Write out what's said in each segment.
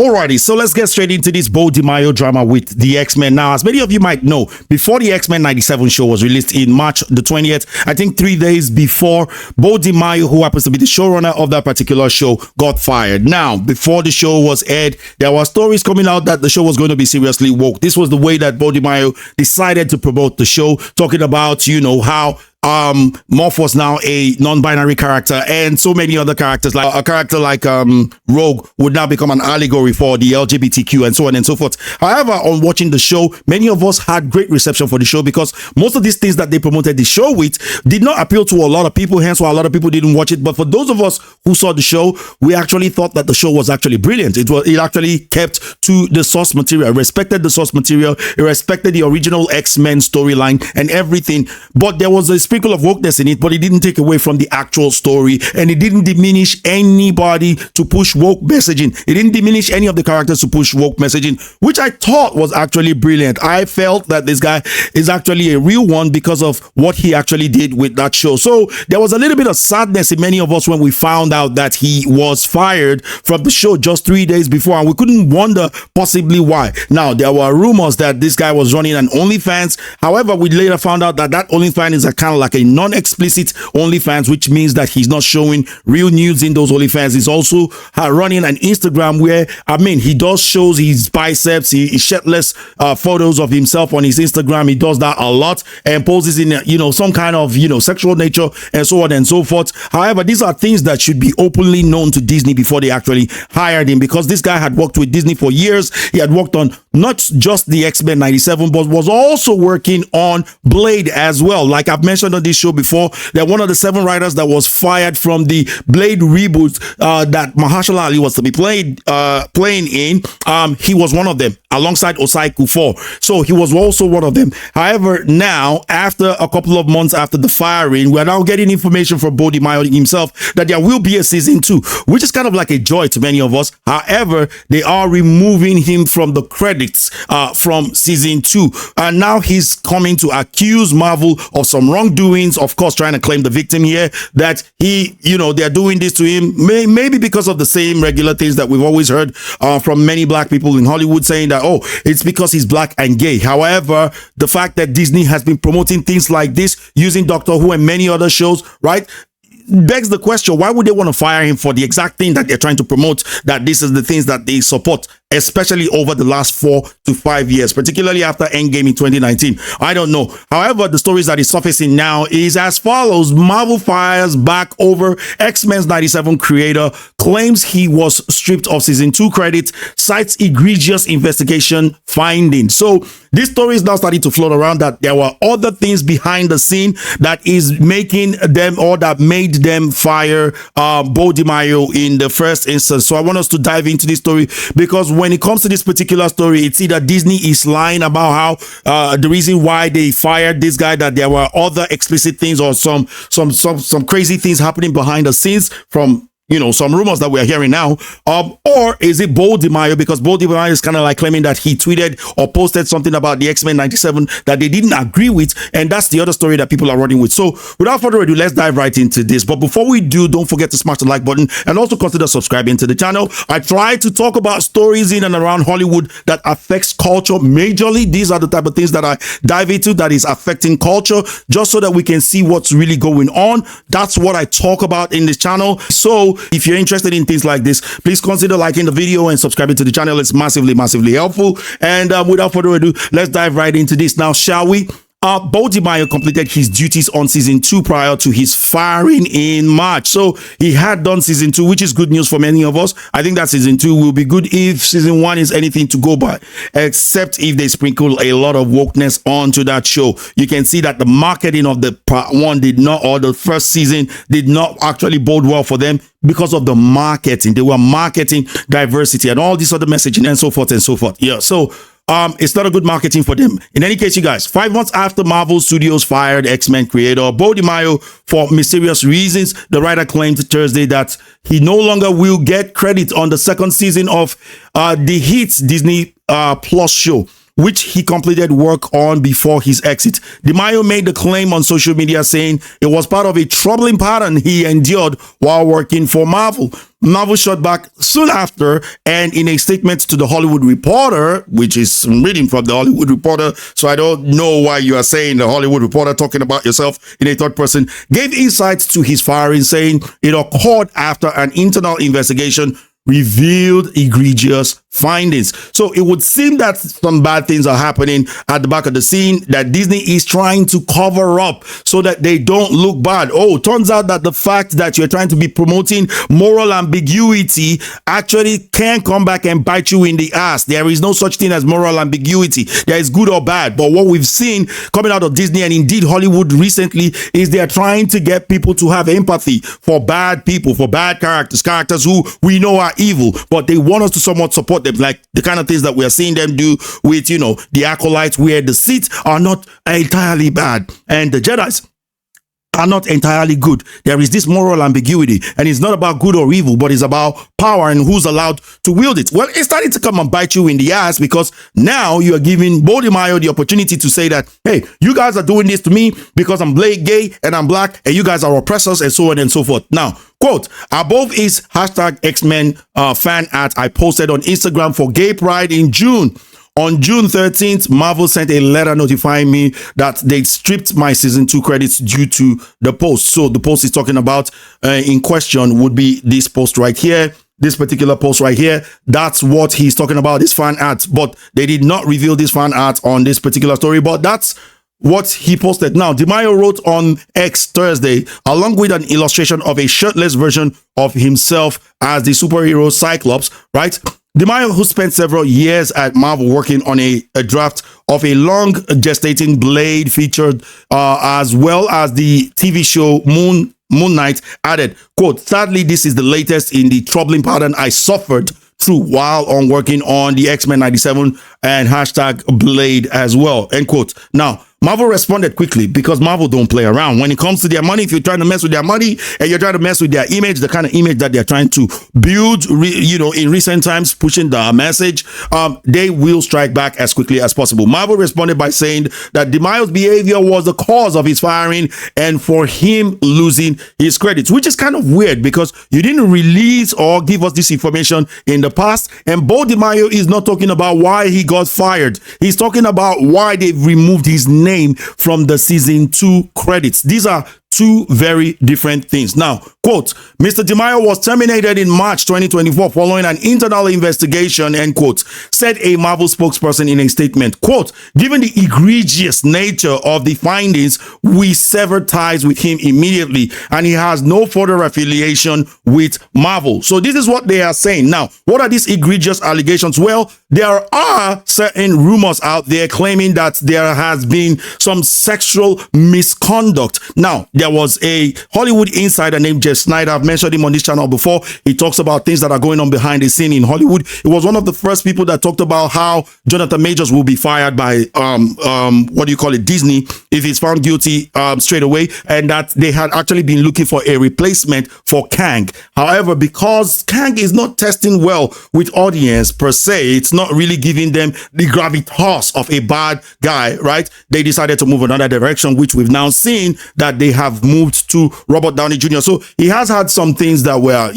Alrighty, so let's get straight into this Bo DiMaio drama with the X-Men. Now, as many of you might know, before the X-Men 97 show was released in March the 20th, I think 3 days before, Bo DiMaio, who happens to be the showrunner of that particular show, got fired. Now, before the show was aired, there were stories coming out that the show was going to be seriously woke. This was the way that Bo DiMaio decided to promote the show, talking about, how Morph was now a non-binary character, and so many other characters, like a character like Rogue would now become an allegory for the LGBTQ and so on and so forth. However, on watching the show, many of us had great reception for the show because most of these things that they promoted the show with did not appeal to a lot of people, hence why a lot of people didn't watch it. But for those of us who saw the show, we actually thought that the show was actually brilliant. It actually kept to the source material, it respected the source material, it respected the original X-Men storyline and everything. But there was a sprinkle of wokeness in it, but it didn't take away from the actual story, and it didn't diminish anybody to push woke messaging. It didn't diminish any of the characters to push woke messaging, which I thought was actually brilliant. I felt that this guy is actually a real one because of what he actually did with that show. So there was a little bit of sadness in many of us when we found out that he was fired from the show just 3 days before, and we couldn't wonder possibly why. Now, there were rumors that this guy was running an OnlyFans. However, we later found out that OnlyFans is a kind of like a non-explicit OnlyFans, which means that he's not showing real nudes in those OnlyFans. He's also running an Instagram where, he does shows his biceps, he shirtless photos of himself on his Instagram. He does that a lot and poses in, some kind of, sexual nature and so on and so forth. However, these are things that should be openly known to Disney before they actually hired him, because this guy had worked with Disney for years. He had worked on not just the X-Men 97, but was also working on Blade as well. Like I've mentioned on this show before, that one of the 7 writers that was fired from the Blade reboot that Mahershala Ali was to be playing in, he was one of them alongside Osai Kufor. So he was also one of them. However, now, after a couple of months after the firing, we're now getting information from Bo DiMaio himself that there will be a season 2, which is kind of like a joy to many of us. However, they are removing him from the credits from season 2. And now he's coming to accuse Marvel of some wrongdoings, of course, trying to claim the victim here, that they're doing this to him, maybe because of the same regular things that we've always heard from many black people in Hollywood saying that, it's because he's black and gay. However, the fact that Disney has been promoting things like this using Doctor Who and many other shows, right, begs the question, why would they want to fire him for the exact thing that they're trying to promote, that this is the things that they support, especially over the last 4 to 5 years, particularly after Endgame in 2019. I don't know. However, the stories that is surfacing now is as follows. Marvel fires back over X-Men's 97 creator, claims he was stripped of season 2 credits, cites egregious investigation findings. So this story is now starting to float around that there were other things behind the scene that is making them, or that made them fire Bo DiMaio in the first instance. So I want us to dive into this story, because when it comes to this particular story, it's either Disney is lying about how the reason why they fired this guy, that there were other explicit things or some crazy things happening behind the scenes from some rumors that we're hearing now, or is it Bo DiMaio, because Bo DiMaio is kind of like claiming that he tweeted or posted something about the X-Men 97 that they didn't agree with, and that's the other story that people are running with. So without further ado, let's dive right into this. But before we do, don't forget to smash the like button and also consider subscribing to the channel. I try to talk about stories in and around Hollywood that affects culture majorly. These are the type of things that I dive into that is affecting culture, just so that we can see what's really going on. That's what I talk about in this channel. So if you're interested in things like this, please consider liking the video and subscribing to the channel. It's massively helpful. And without further ado, let's dive right into this now, shall we? Bo DiMaio completed his duties on season 2 prior to his firing in March. So he had done season 2, which is good news for many of us. I think that season 2 will be good if season 1 is anything to go by, except if they sprinkle a lot of wokeness onto that show. You can see that the marketing of the part 1 did not, or the first season did not actually bode well for them because of the marketing. They were marketing diversity and all this other messaging and so forth and so forth. Yeah, so it's not a good marketing for them. In any case, you guys, 5 months after Marvel Studios fired X-Men creator Bo DiMaio for mysterious reasons, the writer claimed Thursday that he no longer will get credit on the second season of the hit Disney Plus show, which he completed work on before his exit. DeMaio made the claim on social media saying it was part of a troubling pattern he endured while working for Marvel. Marvel shot back soon after, and in a statement to the Hollywood Reporter, which is reading from the Hollywood Reporter, so I don't know why you are saying the Hollywood Reporter, talking about yourself in a third person, gave insights to his firing, saying it occurred after an internal investigation revealed egregious findings. So it would seem that some bad things are happening at the back of the scene that Disney is trying to cover up so that they don't look bad. Oh, turns out that the fact that you're trying to be promoting moral ambiguity actually can come back and bite you in the ass. There is no such thing as moral ambiguity. There is good or bad. But what we've seen coming out of Disney and indeed Hollywood recently is they're trying to get people to have empathy for bad people, for bad characters who we know are evil, but they want us to somewhat support them, like the kind of things that we are seeing them do with, the Acolytes, where the Sith are not entirely bad and the Jedis are not entirely good. There is this moral ambiguity, and it's not about good or evil, but it's about power and who's allowed to wield it. Well, it's starting to come and bite you in the ass, because now you are giving Bo DeMaio the opportunity to say that, hey, you guys are doing this to me because I'm gay and I'm black, and you guys are oppressors, and so on and so forth. Now, quote, above is hashtag X-Men fan art I posted on Instagram for Gay Pride in June. On June 13th, Marvel sent a letter notifying me that they stripped my season 2 credits due to the post. So the post is talking about in question would be this post right here. This particular post right here, that's what he's talking about, this fan art. But they did not reveal this fan art on this particular story, but that's what he posted. Now, DeMaio wrote on X Thursday, along with an illustration of a shirtless version of himself as the superhero Cyclops, right? DeMaio, who spent several years at Marvel working on a draft of a long gestating Blade featured, as well as the TV show Moon Knight, added, quote, sadly, this is the latest in the troubling pattern I suffered through while on working on the X-Men 97 and hashtag Blade as well, end quote. Now, Marvel responded quickly, because Marvel don't play around. When it comes to their money, if you're trying to mess with their money and you're trying to mess with their image, the kind of image that they're trying to build, in recent times, pushing the message, they will strike back as quickly as possible. Marvel responded by saying that DeMaio's behavior was the cause of his firing and for him losing his credits, which is kind of weird because you didn't release or give us this information in the past. And Bo DeMaio is not talking about why he got fired. He's talking about why they've removed his name from the season 2 credits. These are two very different things. Now, quote, Mr. DeMaio was terminated in March 2024 following an internal investigation, end quote, said a Marvel spokesperson in a statement. Quote, given the egregious nature of the findings, we severed ties with him immediately, and he has no further affiliation with Marvel. So this is what they are saying. Now, what are these egregious allegations? Well, there are certain rumors out there claiming that there has been some sexual misconduct. Now, there was a Hollywood insider named Snyder. I've mentioned him on this channel before. He talks about things that are going on behind the scene in Hollywood. He was one of the first people that talked about how Jonathan Majors will be fired by Disney if he's found guilty straight away, and that they had actually been looking for a replacement for Kang. However, because Kang is not testing well with audience per se, it's not really giving them the gravitas of a bad guy, right? They decided to move another direction, which we've now seen that they have moved to Robert Downey Jr. So he has had some things that were,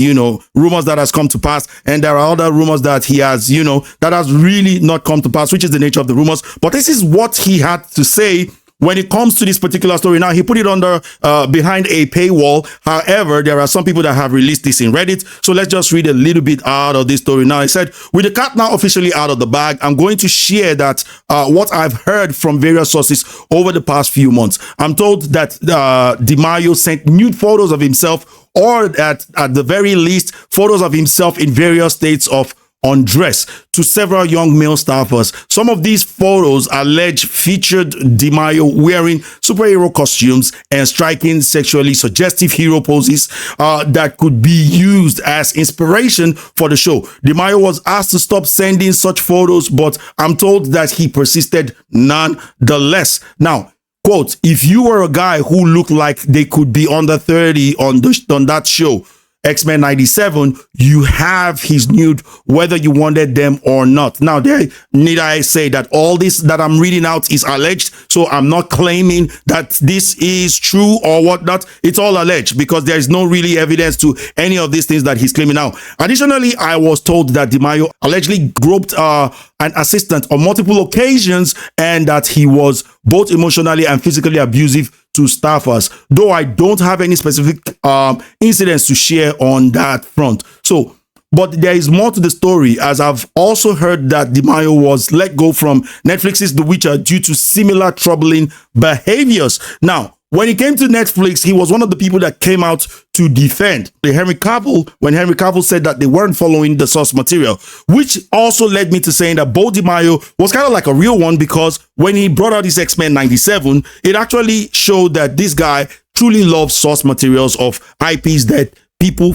rumors that has come to pass, and there are other rumors that he has, that has really not come to pass, which is the nature of the rumors. But this is what he had to say when it comes to this particular story. Now, he put it under behind a paywall. However, there are some people that have released this in Reddit. So let's just read a little bit out of this story. Now, he said, with the cat now officially out of the bag, I'm going to share that what I've heard from various sources over the past few months. I'm told that DeMaio sent nude photos of himself, or that at the very least, photos of himself in various states of undress to several young male staffers. Some of these photos alleged featured DeMaio wearing superhero costumes and striking sexually suggestive hero poses that could be used as inspiration for the show. DeMaio was asked to stop sending such photos, but I'm told that he persisted nonetheless. Now, quote, if you were a guy who looked like they could be under 30 on that show, X-Men 97, you have his nude, whether you wanted them or not. Now, there need I say that all this that I'm reading out is alleged, so I'm not claiming that this is true or whatnot. It's all alleged because there is no really evidence to any of these things that he's claiming now. Additionally, I was told that DeMaio allegedly groped an assistant on multiple occasions and that he was both emotionally and physically abusive to staffers, though I don't have any specific incidents to share on that front. So, but there is more to the story, as I've also heard that DeMaio was let go from Netflix's The Witcher due to similar troubling behaviors. Now, when it came to Netflix, he was one of the people that came out to defend Henry Cavill when Henry Cavill said that they weren't following the source material, which also led me to saying that Bo DeMaio was kind of like a real one, because when he brought out his X-Men 97, it actually showed that this guy truly loves source materials of IPs that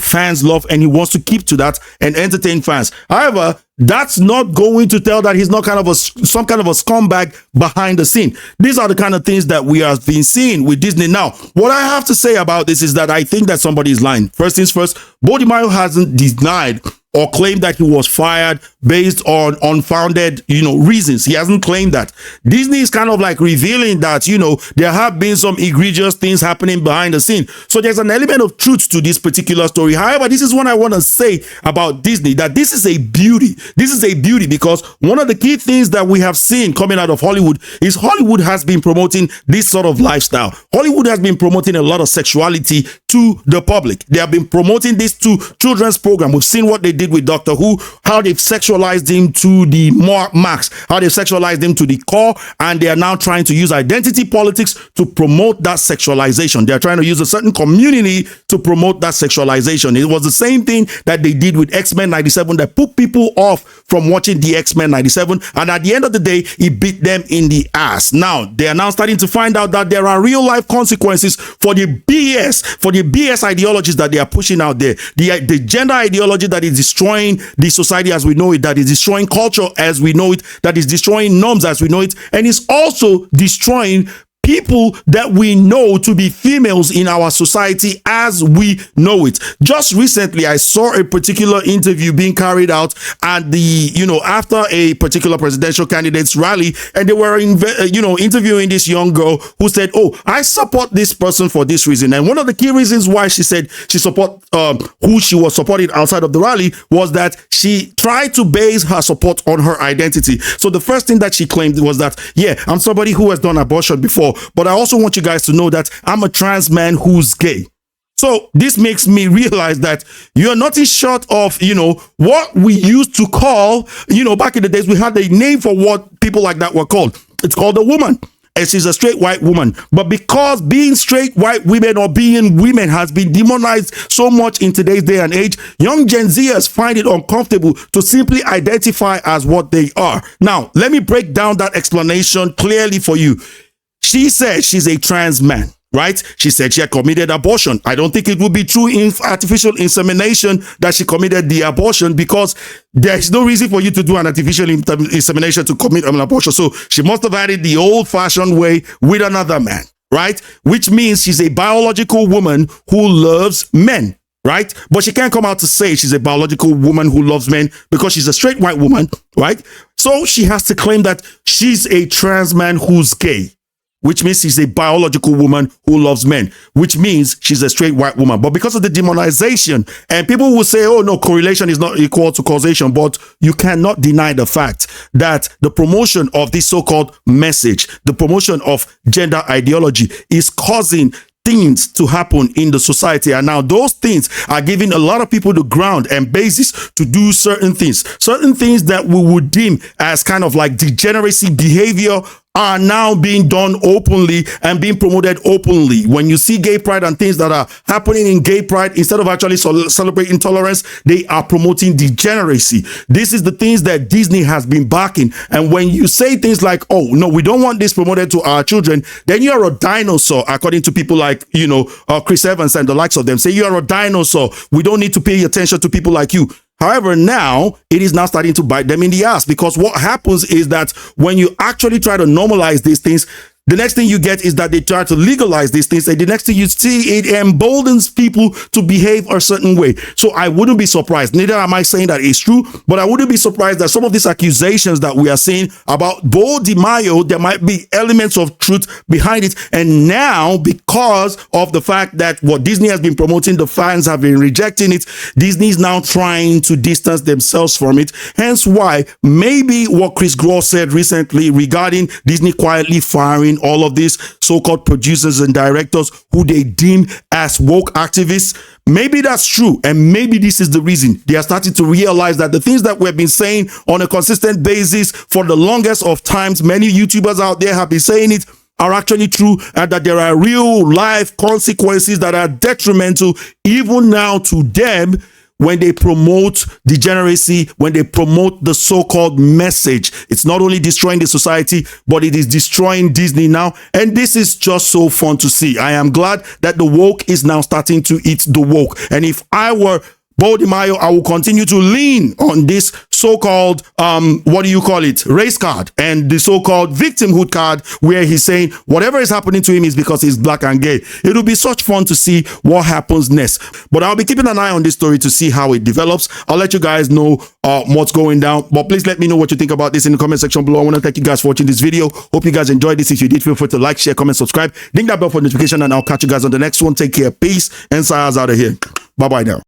fans love, and he wants to keep to that and entertain fans. However, that's not going to tell that he's not kind of some kind of a scumbag behind the scene. These are the kind of things that we have been seeing with Disney. Now, what I have to say about this is that I think that somebody is lying. First things first, Bo DeMaio hasn't denied or claimed that he was fired based on unfounded, reasons. He hasn't claimed that. Disney is kind of like revealing that, there have been some egregious things happening behind the scene. So there's an element of truth to this particular story. However, this is what I want to say about Disney, that this is a beauty. This is a beauty because one of the key things that we have seen coming out of Hollywood is Hollywood has been promoting this sort of lifestyle. Hollywood has been promoting a lot of sexuality to the public. They have been promoting this to children's program. We've seen what they did with Doctor Who, how they've sexualized him to the max, how they've sexualized him to the core, and they are now trying to use identity politics to promote that sexualization. They're trying to use a certain community to promote that sexualization. It was the same thing that they did with X-Men 97 that put people off from watching the X-Men 97, and at the end of the day, it beat them in the ass. Now, they are now starting to find out that there are real life consequences for the BS ideologies that they are pushing out there. The gender ideology that is destroying the society as we know it, that is destroying culture as we know it, that is destroying norms as we know it, and is also destroying people that we know to be females in our society as we know it. Just recently, I saw a particular interview being carried out at after a particular presidential candidate's rally, and they were, interviewing this young girl who said, "Oh, I support this person for this reason." And one of the key reasons why she said she support who she was supporting outside of the rally was that she tried to base her support on her identity. So the first thing that she claimed was that, yeah, I'm somebody who has done abortion before, but I also want you guys to know that I'm a trans man who's gay. So this makes me realize that you're nothing short of, what we used to call, back in the days, we had a name for what people like that were called. It's called a woman. And she's a straight white woman. But because being straight white women or being women has been demonized so much in today's day and age, young Gen Zers find it uncomfortable to simply identify as what they are. Now, let me break down that explanation clearly for you. She said she's a trans man, right? She said she had committed abortion. I don't think it would be true in artificial insemination that she committed the abortion, because there's no reason for you to do an artificial insemination to commit an abortion. So she must have had it the old-fashioned way with another man, right? Which means she's a biological woman who loves men, right? But she can't come out to say she's a biological woman who loves men because she's a straight white woman, right? So she has to claim that she's a trans man who's gay, which means she's a biological woman who loves men, which means she's a straight white woman. But because of the demonization, and people will say, oh no, correlation is not equal to causation, but you cannot deny the fact that the promotion of this so-called message, the promotion of gender ideology, is causing things to happen in the society. And now those things are giving a lot of people the ground and basis to do certain things that we would deem as kind of like degeneracy behavior are now being done openly and being promoted openly. When you see gay pride and things that are happening in gay pride, instead of actually celebrating tolerance, they are promoting degeneracy. This is the things that Disney has been backing. And when you say things like, oh, no, we don't want this promoted to our children, then you're a dinosaur, according to people like, Chris Evans and the likes of them. Say you're a dinosaur. We don't need to pay attention to people like you. However, now it is now starting to bite them in the ass, because what happens is that when you actually try to normalize these things, The next thing you get is that they try to legalize these things. And the next thing you see, it emboldens people to behave a certain way. So I wouldn't be surprised. Neither am I saying that it's true, but I wouldn't be surprised that some of these accusations that we are seeing about Bo Di Maio, there might be elements of truth behind it. And now, because of the fact that what Disney has been promoting, the fans have been rejecting it, Disney is now trying to distance themselves from it. Hence why maybe what Chris Gross said recently regarding Disney quietly firing all of these so-called producers and directors who they deem as woke activists, maybe that's true. And maybe this is the reason they are starting to realize that the things that we've been saying on a consistent basis for the longest of times, many YouTubers out there have been saying it, are actually true, and that there are real life consequences that are detrimental even now to them when they promote degeneracy, when they promote the so-called message. It's not only destroying the society, but it is destroying Disney now. And this is just so fun to see. I am glad that the woke is now starting to eat the woke. And if I were Bo Di Maio, I will continue to lean on this so-called, race card and the so-called victimhood card, where he's saying whatever is happening to him is because he's black and gay. It will be such fun to see what happens next. But I'll be keeping an eye on this story to see how it develops. I'll let you guys know what's going down. But please let me know what you think about this in the comment section below. I want to thank you guys for watching this video. Hope you guys enjoyed this. If you did, feel free to like, share, comment, subscribe. Ding that bell for notification, and I'll catch you guys on the next one. Take care. Peace. And Saya's out of here. Bye-bye now.